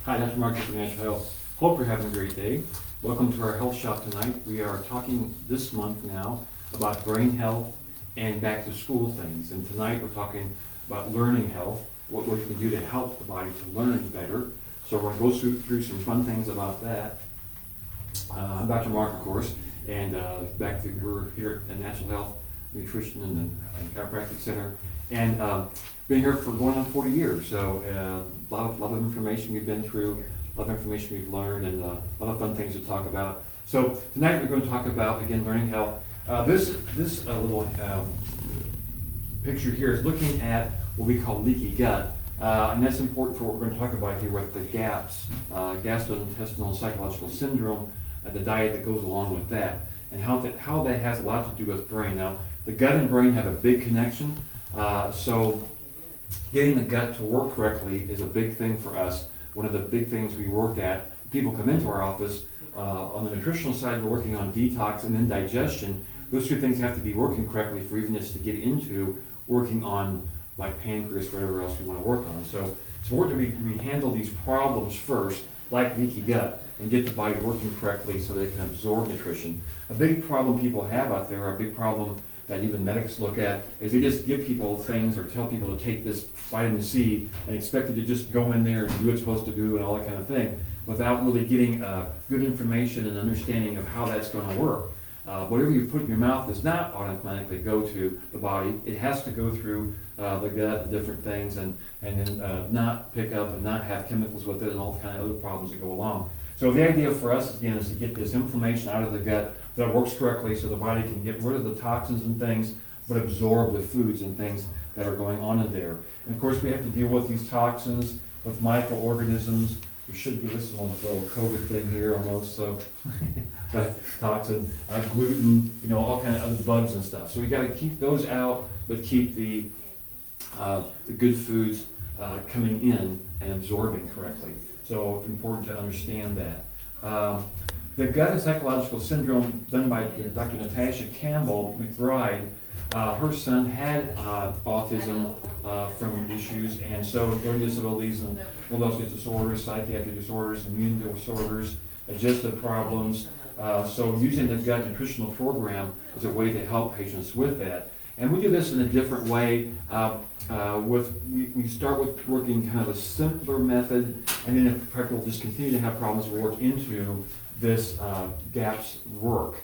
Hi, Dr. Mark for Natural Health. Hope you're having a great day. Welcome to our health shop tonight. We are talking this month now about brain health and back to school things. And tonight we're talking about learning health, what we can do to help the body to learn better. So we're going to go through some fun things about that. I'm Dr. Mark, of course, and we're here at Natural Health Nutrition and Chiropractic Center, and been here for going on 40 years. So a lot of information we've been through, a lot of information we've learned, and a lot of fun things to talk about. So tonight we're going to talk about, again, learning health. This little picture here is looking at what we call leaky gut. And that's important for what we're going to talk about here with the GAPS, gastrointestinal psychological syndrome, the diet that goes along with that, and how that has a lot to do with brain. Now, the gut and brain have a big connection, so getting the gut to work correctly is a big thing for us. One of the big things we work at, people come into our office, on the nutritional side, we're working on detox and then digestion. Those two things have to be working correctly for even just to get into working on like pancreas, whatever else we want to work on. So it's important that we handle these problems first, like leaky gut, and get the body working correctly so they can absorb nutrition. A big problem people have out there, a big problem that even medics look at, is they just give people things or tell people to take this vitamin C and expect it to just go in there and do what it's supposed to do and all that kind of thing, without really getting good information and understanding of how that's going to work. Whatever you put in your mouth does not automatically go to the body. It has to go through the gut, the different things, and then not pick up and not have chemicals with it and all the kind of other problems that go along. So the idea for us, again, is to get this inflammation out of the gut that works correctly so the body can get rid of the toxins and things, but absorb the foods and things that are going on in there. And of course, we have to deal with these toxins, with microorganisms. We should be listed on the little COVID thing here almost, so toxin, gluten, all kind of other bugs and stuff. So we got to keep those out, but keep the good foods coming in and absorbing correctly. So it's important to understand that. The gut and psychological syndrome done by Dr. Natasha Campbell McBride, her son had autism from issues, and so learning disabilities and mental disorders, psychiatric disorders, immune disorders, digestive problems. So using the gut nutritional program is a way to help patients with that. And we do this in a different way. We start with working kind of a simpler method, and then if people just continue to have problems, we'll work into this GAPS work.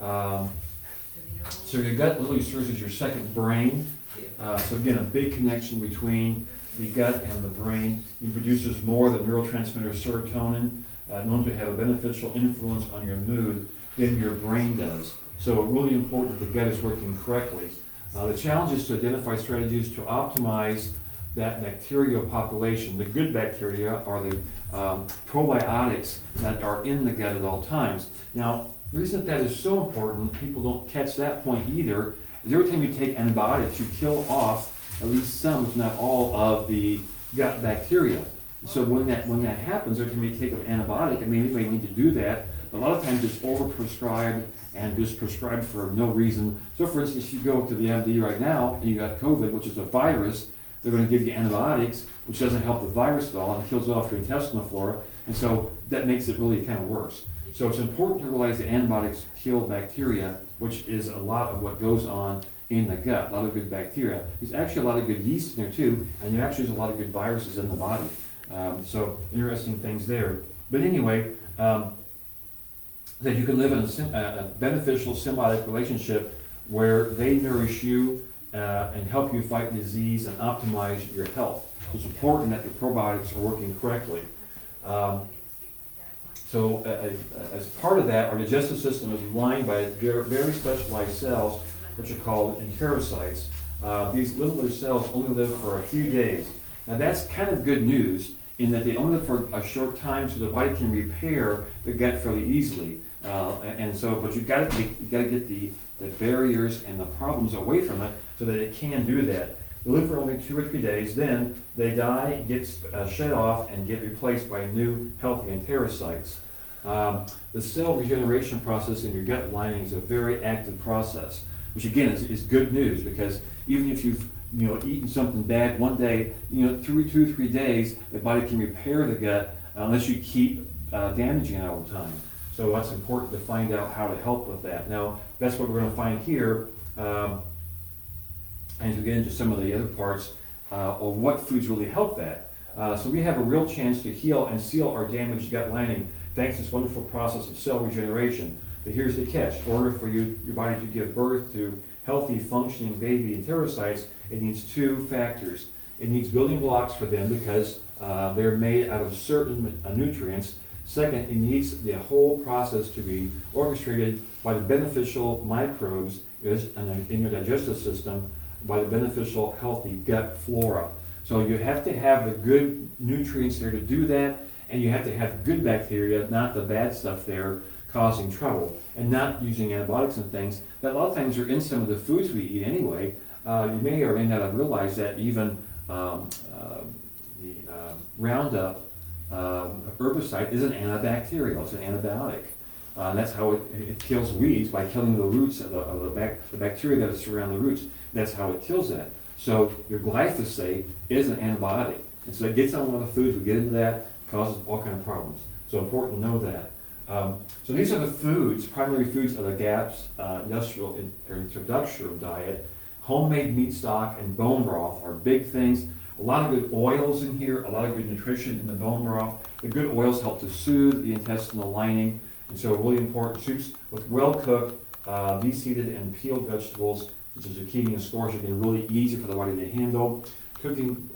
So your gut literally serves as your second brain. So again, a big connection between the gut and the brain. It produces more of the neurotransmitter serotonin, known to have a beneficial influence on your mood than your brain does. So really important that the gut is working correctly. The challenge is to identify strategies to optimize that bacterial population. The good bacteria are the probiotics that are in the gut at all times. Now, the reason that is so important, people don't catch that point either, is every time you take antibiotics, you kill off at least some, if not all, of the gut bacteria. So when that happens, every time you take an antibiotic, you may need to do that. A lot of times it's overprescribed and just prescribed for no reason. So for instance, you go to the MD right now and you got COVID, which is a virus, they're going to give you antibiotics, which doesn't help the virus at all and kills off your intestinal flora. And so that makes it really kind of worse. So it's important to realize that antibiotics kill bacteria, which is a lot of what goes on in the gut, a lot of good bacteria. There's actually a lot of good yeast in there too, and there actually is a lot of good viruses in the body. So interesting things there. But anyway, that you can live in a beneficial symbiotic relationship where they nourish you and help you fight disease and optimize your health. So it's important that the probiotics are working correctly. So as part of that, our digestive system is lined by very specialized cells, which are called enterocytes. These little cells only live for a few days. Now that's kind of good news in that they only live for a short time, so the body can repair the gut fairly easily. But you've got to get the barriers and the problems away from it so that it can do that. They live for only 2 or 3 days, then they die, get shed off, and get replaced by new healthy enterocytes. The cell regeneration process in your gut lining is a very active process, which again is good news, because even if you've eaten something bad one day, 3 days, the body can repair the gut unless you keep damaging it all the time. So that's important to find out how to help with that. Now, that's what we're going to find here. And to get into some of the other parts of what foods really help that. So we have a real chance to heal and seal our damaged gut lining thanks to this wonderful process of cell regeneration. But here's the catch. In order for your body to give birth to healthy, functioning baby enterocytes, it needs two factors. It needs building blocks for them because they're made out of certain nutrients. Second, it needs the whole process to be orchestrated by the beneficial microbes in your digestive system, by the beneficial healthy gut flora. So you have to have the good nutrients there to do that, and you have to have good bacteria, not the bad stuff there causing trouble, and not using antibiotics and things that a lot of times are in some of the foods we eat anyway. You may or may not have realized that even the Roundup herbicide is an antibacterial, it's an antibiotic. That's how it kills weeds, by killing the roots of the bacteria that surround the roots. That's how it kills that. So your glyphosate is an antibiotic. And so it gets on one of the foods, we get into that, causes all kinds of problems. So important to know that. So these are the foods, primary foods of the GAPS industrial introductory diet. Homemade meat stock and bone broth are big things. A lot of good oils in here, a lot of good nutrition in the bone broth. The good oils help to soothe the intestinal lining. And so really important soups with well-cooked, de-seeded and peeled vegetables, such as zucchini and squash, are getting really easy for the body to handle. Cooking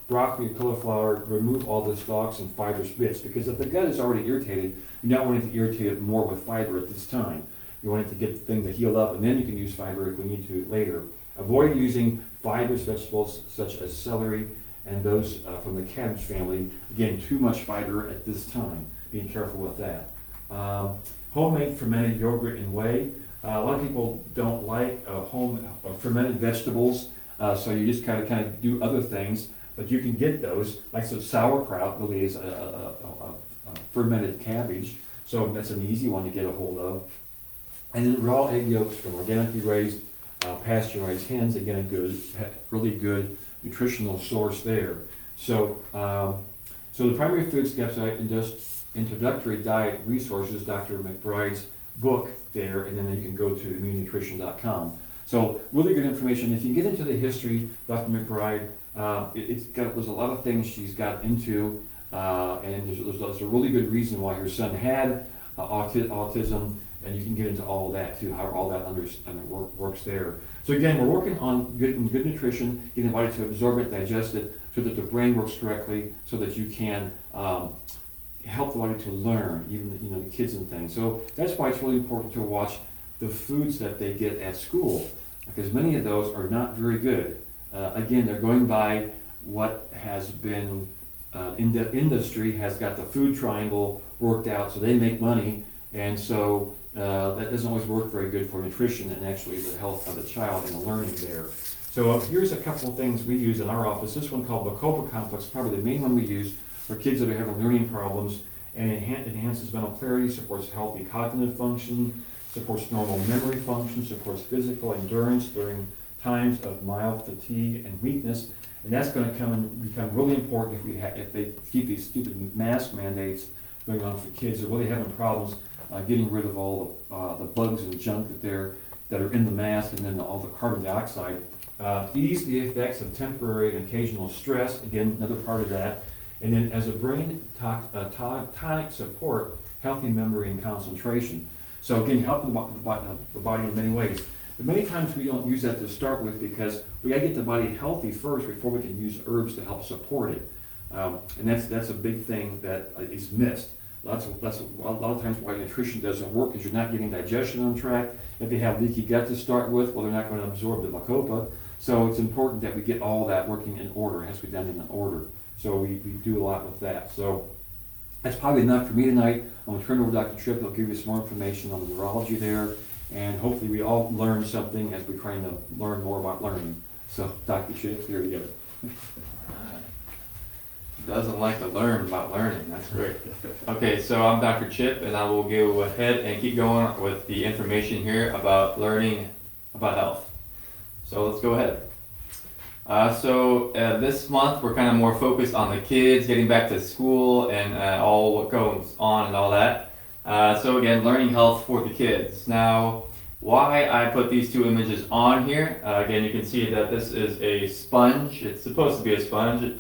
broccoli or cauliflower, remove all the stalks and fibrous bits, because if the gut is already irritated, you're not wanting to irritate it more with fiber at this time. You want it to get the thing to heal up, and then you can use fiber if we need to later. Avoid using fibrous vegetables such as celery and those from the cabbage family. Again, too much fiber at this time. Being careful with that. Homemade fermented yogurt and whey. A lot of people don't like fermented vegetables, so you just kind of do other things. But you can get those, like so sauerkraut really is a fermented cabbage, so that's an easy one to get a hold of. And then raw egg yolks from organically raised pasteurized hens, again a really good nutritional source there. So, so the primary foods website and just introductory diet resources, Dr. McBride's book there, and then you can go to immunenutrition.com. So really good information. If you get into the history, Dr. McBride, there's a lot of things she's got into, and there's a really good reason why her son had autism, and you can get into all of that too, how all that works there. So again, we're working on good nutrition, getting the body to absorb it, digest it, so that the brain works correctly, so that you can help the body to learn, even the kids and things. So that's why it's really important to watch the foods that they get at school, because many of those are not very good. Again, they're going by what has been in the industry has got the food triangle worked out, so they make money, and so that doesn't always work very good for nutrition and actually the health of the child and the learning there. So here's a couple of things we use in our office. This one called Bacopa Complex, probably the main one we use for kids that are having learning problems, and it enhances mental clarity, supports healthy cognitive function, supports normal memory function, supports physical endurance during times of mild fatigue and weakness. And that's going to become really important if they keep these stupid mask mandates going on for kids. They're really having problems getting rid of all the bugs and junk that are in the mask, and then all the carbon dioxide. Ease the effects of temporary and occasional stress. Again, another part of that. And then as a brain tonic support, healthy memory and concentration. So again, helping the body in many ways. But many times we don't use that to start with because we got to get the body healthy first before we can use herbs to help support it. And that's a big thing that is missed. That's a lot of times why nutrition doesn't work, is you're not getting digestion on track. If they have leaky gut to start with, well, they're not going to absorb the Bacopa. So it's important that we get all that working in order. It has to be done in order. So we do a lot with that. So that's probably enough for me tonight. I'm going to turn it over to Dr. Tripp. He'll give you some more information on the neurology there. And hopefully we all learn something as we're trying to learn more about learning. So Dr. Tripp, here you go. Doesn't like to learn about learning. That's great. Okay, so I'm Dr. Chip, and I will go ahead and keep going with the information here about learning about health. So let's go ahead. This month we're kind of more focused on the kids getting back to school and all what goes on and all that. So again, learning health for the kids. Now, why I put these two images on here? Again, you can see that this is a sponge. It's supposed to be a sponge.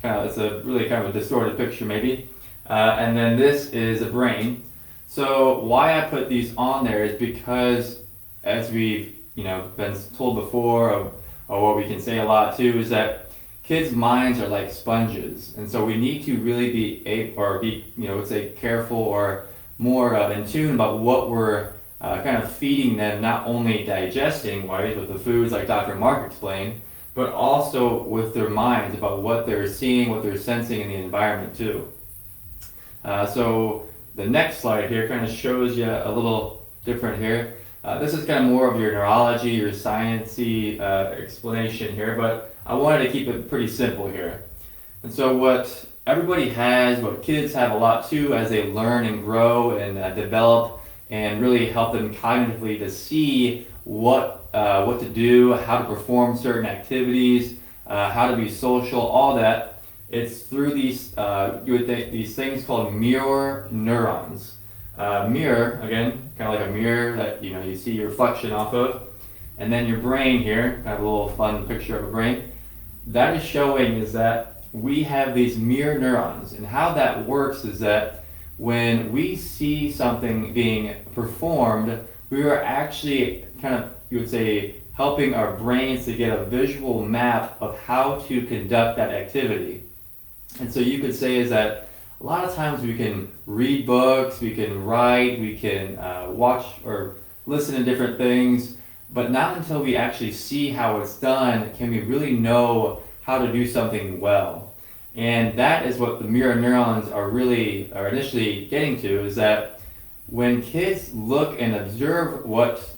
It's a really kind of a distorted picture maybe. And then this is a brain. So why I put these on there is because, as we've been told before, or what we can say a lot too, is that kids' minds are like sponges, and so we need to really be careful or more in tune about what we're kind of feeding them, not only digesting wise with the foods like Dr. Mark explained, but also with their minds about what they're seeing, what they're sensing in the environment too. So the next slide here kind of shows you a little different here. This is kind of more of your neurology, your sciencey explanation here, but I wanted to keep it pretty simple here. And so what everybody has, what kids have a lot too as they learn and grow and develop and really help them cognitively to see what to do, how to perform certain activities, how to be social, all that. It's through these these things called mirror neurons. Mirror, again, kind of like a mirror that you see your reflection off of, and then your brain here, kind of a little fun picture of a brain. That is showing is that we have these mirror neurons, and how that works is that when we see something being performed, we are actually kind of, you would say, helping our brains to get a visual map of how to conduct that activity. And so you could say is that a lot of times we can read books, we can write, we can watch or listen to different things, but not until we actually see how it's done can we really know how to do something well. And that is what the mirror neurons are initially getting to, is that when kids look and observe what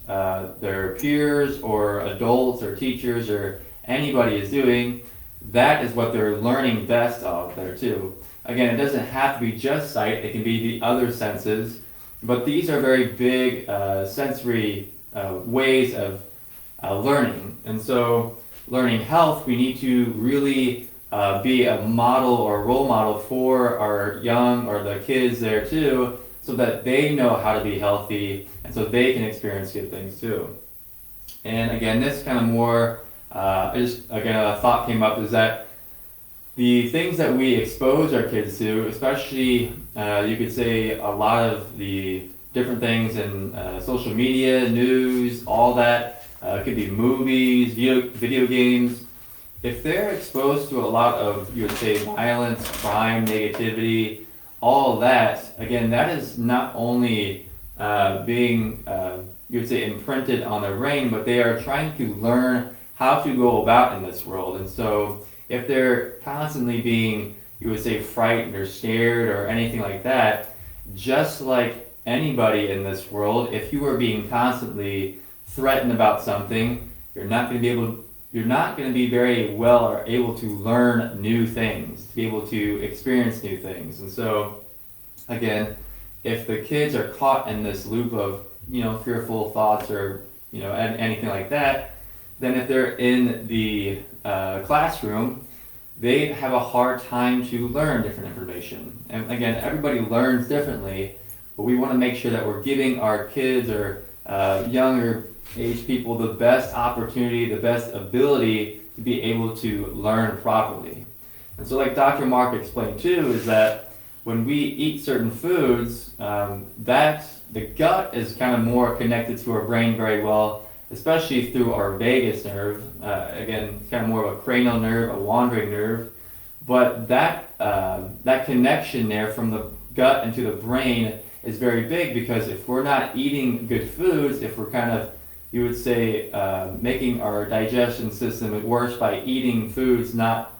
their peers or adults or teachers or anybody is doing, that is what they're learning best of there too. Again, it doesn't have to be just sight, it can be the other senses, but these are very big sensory ways of learning. And so learning health, we need to really be a model or a role model for our young or the kids there too, so that they know how to be healthy and so they can experience good things too. And again, this kind of more, a thought came up is that the things that we expose our kids to, especially you could say a lot of the different things in social media, news, all that, could be movies, video games. If they're exposed to a lot of, you would say, violence, crime, negativity, all of that, again, that is not only being, you would say, imprinted on their brain, but they are trying to learn how to go about in this world. And so if they're constantly being, you would say, frightened or scared or anything like that, just like anybody in this world, if you are being constantly threatened about something, you're not going to be very well or able to learn new things, to be able to experience new things. And so, again, if the kids are caught in this loop of, fearful thoughts or, anything like that, then if they're in the classroom, they have a hard time to learn different information. And again, everybody learns differently, but we want to make sure that we're giving our kids or younger age people the best opportunity, the best ability to be able to learn properly. And so like Dr. Mark explained too, is that when we eat certain foods, that the gut is kind of more connected to our brain very well, especially through our vagus nerve. Again, kind of more of a cranial nerve, a wandering nerve. But that connection there from the gut into the brain is very big, because if we're not eating good foods, if we're kind of, you would say, making our digestion system worse by eating foods not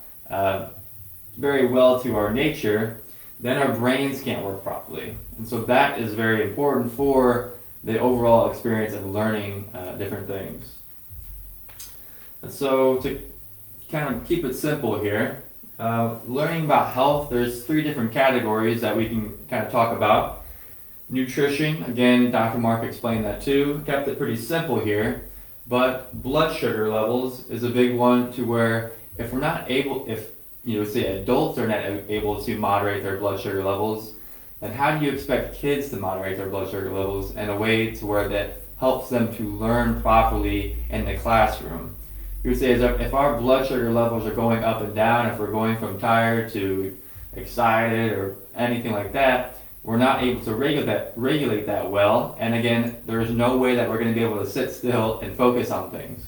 very well to our nature, then our brains can't work properly. And so that is very important for the overall experience of learning different things. And so to kind of keep it simple here, learning about health, there's 3 different categories that we can kind of talk about. Nutrition, again, Dr. Mark explained that too, kept it pretty simple here. But blood sugar levels is a big one, to where if we're not able, if say adults are not able to moderate their blood sugar levels, then how do you expect kids to moderate their blood sugar levels in a way to where that helps them to learn properly in the classroom? You would say is if our blood sugar levels are going up and down, if we're going from tired to excited or anything like that, we're not able to regulate that well. And again, there's no way that we're going to be able to sit still and focus on things.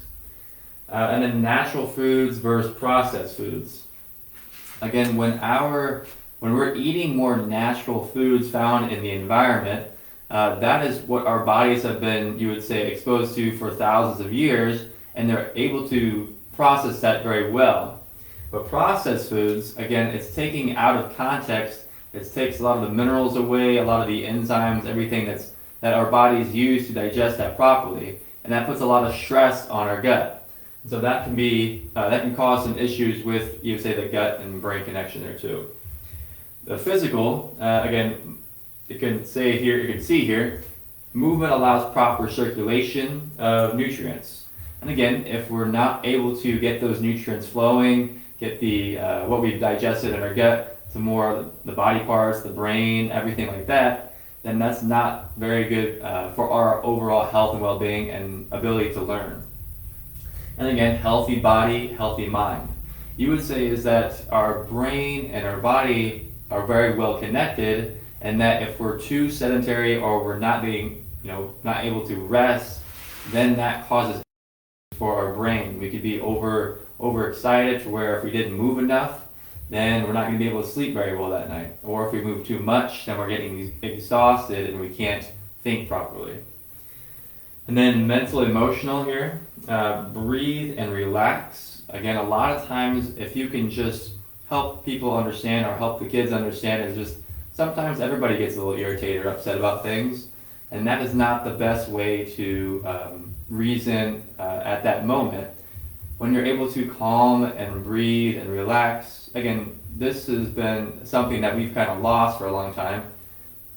And then natural foods versus processed foods. Again, when we're eating more natural foods found in the environment, that is what our bodies have been, you would say, exposed to for thousands of years, and they're able to process that very well. But processed foods, again, it's taking out of context. It takes a lot of the minerals away, a lot of the enzymes, everything that our bodies use to digest that properly, and that puts a lot of stress on our gut. So that can cause some issues with, you say, the gut and brain connection there too. The physical, again, you can see here, movement allows proper circulation of nutrients. And again, if we're not able to get those nutrients flowing, get the what we've digested in our gut to more of the body parts, the brain, everything like that, then that's not very good for our overall health and well-being and ability to learn. And again, healthy body, healthy mind. You would say is that our brain and our body are very well connected, and that if we're too sedentary or we're not not able to rest, then that causes for our brain. We could be overexcited to where if we didn't move enough, then we're not going to be able to sleep very well that night. Or if we move too much, then we're getting exhausted and we can't think properly. And then mental, emotional here, breathe and relax. Again, a lot of times if you can just help people understand or help the kids understand, is just sometimes everybody gets a little irritated or upset about things, and that is not the best way to reason at that moment. When you're able to calm and breathe and relax, again, this has been something that we've kind of lost for a long time,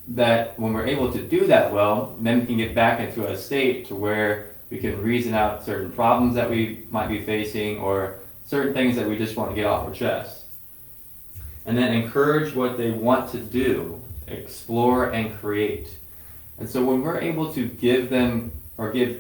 that when we're able to do that well, then we can get back into a state to where we can reason out certain problems that we might be facing or certain things that we just want to get off our chest. And then encourage what they want to do, explore and create. And so when we're able to give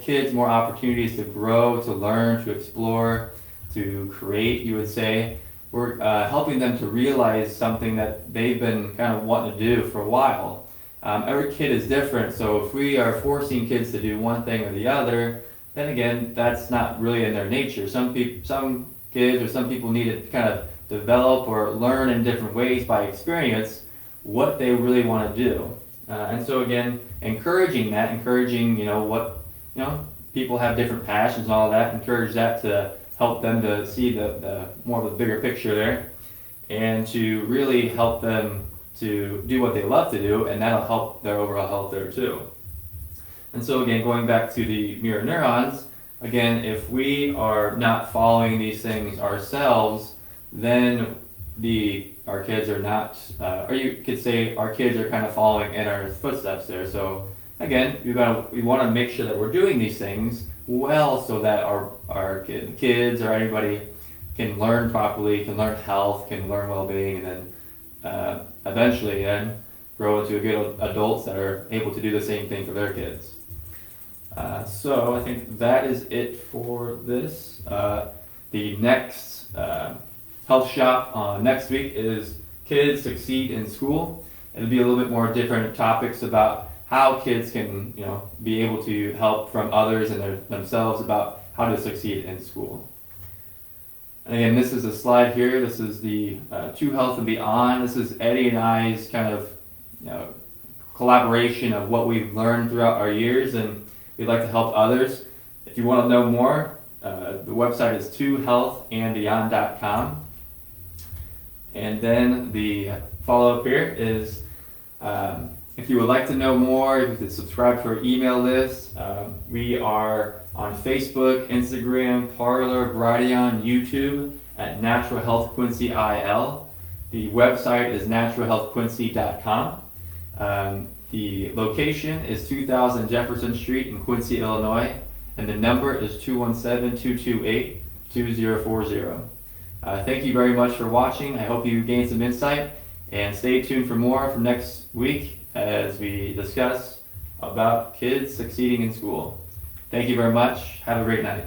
kids more opportunities to grow, to learn, to explore, to create, you would say, we're helping them to realize something that they've been kind of wanting to do for a while. Every kid is different, so if we are forcing kids to do one thing or the other, then again, that's not really in their nature. Some kids or some people need to kind of develop or learn in different ways by experience what they really want to do. And so again, encouraging people have different passions and all that, encourage that to help them to see the more of the bigger picture there, and to really help them to do what they love to do, and that'll help their overall health there too. And so again, going back to the mirror neurons, again, if we are not following these things ourselves, then our kids are not, or you could say our kids are kind of following in our footsteps there. So again, we want to make sure that we're doing these things well, so that our kids or anybody can learn properly, can learn health, can learn well-being, and then eventually grow into good adults that are able to do the same thing for their kids. So I think that is it for this. The next health shop next week is Kids Succeed in School. It'll be a little bit more different topics about how kids can, be able to help from others and themselves about how to succeed in school. And again, this is a slide here. This is the To Health and Beyond. This is Eddie and I's kind of collaboration of what we've learned throughout our years, and we'd like to help others. If you want to know more, the website is tohealthandbeyond.com. And then the follow-up here is, if you would like to know more, you can subscribe to our email list. We are on Facebook, Instagram, Parler, Brighteon, YouTube at Natural Health Quincy IL. The website is naturalhealthquincy.com. The location is 2000 Jefferson Street in Quincy, Illinois. and the number is 217-228-2040. Thank you very much for watching. I hope you gained some insight, and stay tuned for more from next week as we discuss about kids succeeding in school. Thank you very much. Have a great night.